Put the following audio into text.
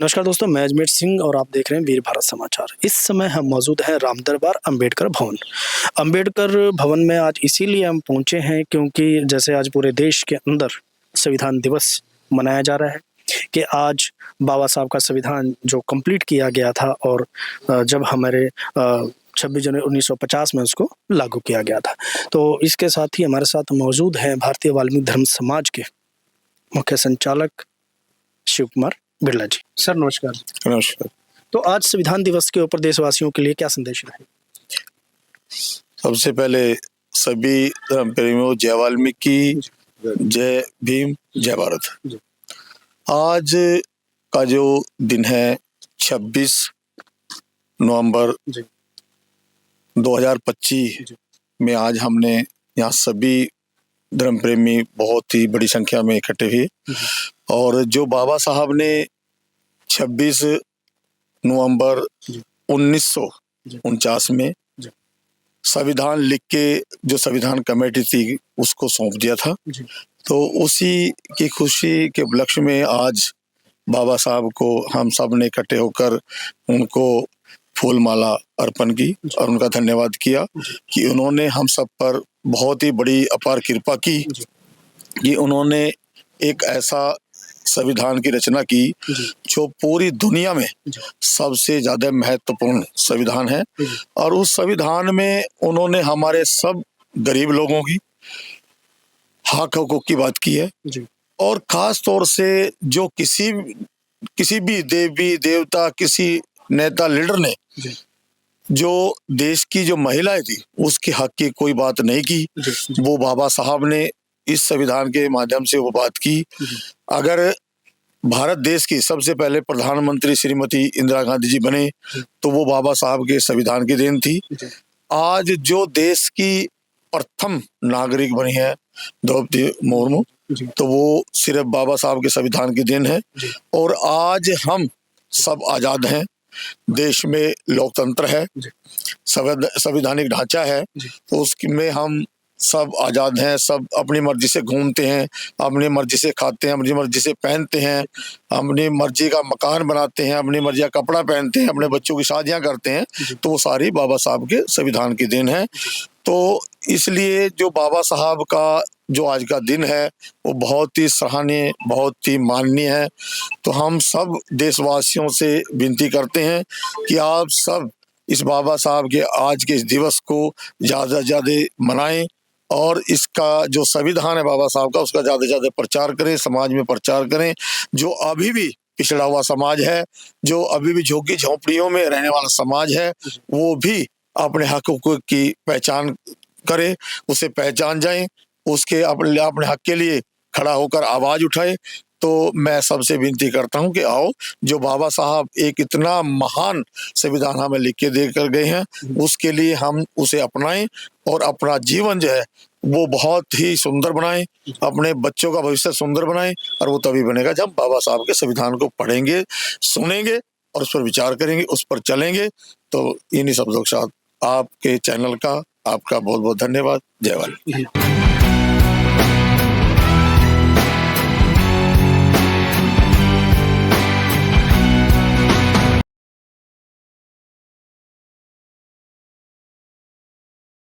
नमस्कार दोस्तों, मैं अजमेर सिंह और आप देख रहे हैं वीर भारत समाचार। इस समय हम मौजूद हैं राम दरबार अंबेडकर भवन। अंबेडकर भवन में आज इसीलिए हम पहुंचे हैं क्योंकि जैसे आज पूरे देश के अंदर संविधान दिवस मनाया जा रहा है कि आज बाबा साहब का संविधान जो कंप्लीट किया गया था और जब हमारे 26 जनवरी 1950 में उसको लागू किया गया था। तो इसके साथ ही हमारे साथ मौजूद हैं भारतीय वाल्मीकि धर्म समाज के मुख्य संचालक शिव कुमार बिरला जी। सर नमस्कार। नमस्कार। तो आज संविधान दिवस के ऊपर देशवासियों के लिए क्या संदेश है? सबसे पहले सभी धर्म प्रेमियों जय वाल्मीकि, जय भीम, जय भारत। आज का जो दिन है 26 नवंबर 2025 में आज हमने यहाँ सभी धर्म प्रेमी बहुत ही बड़ी संख्या में इकट्ठे हुए और जो बाबा साहब ने 26 नवंबर 1949 में संविधान लिख के जो संविधान कमेटी थी उसको सौंप दिया था, तो उसी की खुशी के उपलक्ष्य में आज बाबा साहब को हम सब ने इकट्ठे होकर उनको फूल माला अर्पण की और उनका धन्यवाद किया कि उन्होंने हम सब पर बहुत ही बड़ी अपार कृपा की कि उन्होंने एक ऐसा संविधान की रचना की जो पूरी दुनिया में सबसे ज्यादा महत्वपूर्ण संविधान है और उस संविधान में उन्होंने हमारे सब गरीब लोगों की हक हकूक की बात की है और खास तौर से जो किसी भी देवी देवता किसी नेता लीडर ने जो देश की जो महिलाएं थी उसके हक की कोई बात नहीं की, वो बाबा साहब ने इस संविधान के माध्यम से वो बात की। अगर भारत देश की सबसे पहले प्रधानमंत्री श्रीमती इंदिरा गांधी जी बने तो वो बाबा साहब के संविधान की देन थी। आज जो देश की प्रथम नागरिक बनी है द्रौपदी मुर्मू, तो वो सिर्फ बाबा साहब के संविधान की देन है और आज हम सब आजाद हैं। देश में लोकतंत्र है, संवैधानिक ढांचा है, तो उसमें हम सब आजाद हैं, सब अपनी मर्जी से घूमते हैं, अपनी मर्जी से खाते हैं, अपनी मर्जी से पहनते हैं, अपनी मर्जी का मकान बनाते हैं, अपनी मर्जी का कपड़ा पहनते हैं, अपने बच्चों की शादियां करते हैं, तो वो सारी बाबा साहब के संविधान की देन है। तो इसलिए जो बाबा साहब का जो आज का दिन है वो बहुत ही सराहनीय, बहुत ही माननीय है। तो हम सब देशवासियों से विनती करते हैं कि आप सब इस बाबा साहब के आज के इस दिवस को ज्यादा से ज्यादा मनाएं और इसका जो संविधान है बाबा साहब का उसका ज्यादा से ज्यादा प्रचार करें, समाज में प्रचार करें। जो अभी भी पिछड़ा हुआ समाज है, जो अभी भी झुग्गी झोंपड़ियों में रहने वाला समाज है, वो भी अपने हकों की पहचान करे, उसे पहचान जाए, उसके अपने हक के लिए खड़ा होकर आवाज उठाए। तो मैं सबसे विनती करता हूं कि आओ, जो बाबा साहब एक इतना महान संविधान हमें लिख के देकर गए हैं उसके लिए हम उसे अपनाएं और अपना जीवन जो है वो बहुत ही सुंदर बनाएं, अपने बच्चों का भविष्य सुंदर बनाएं और वो तभी बनेगा जब बाबा साहब के संविधान को पढ़ेंगे, सुनेंगे और उस पर विचार करेंगे, उस पर चलेंगे। तो इन्हीं शब्दों के साथ आपके चैनल का आपका बहुत बहुत धन्यवाद। जय वाल्मीकि।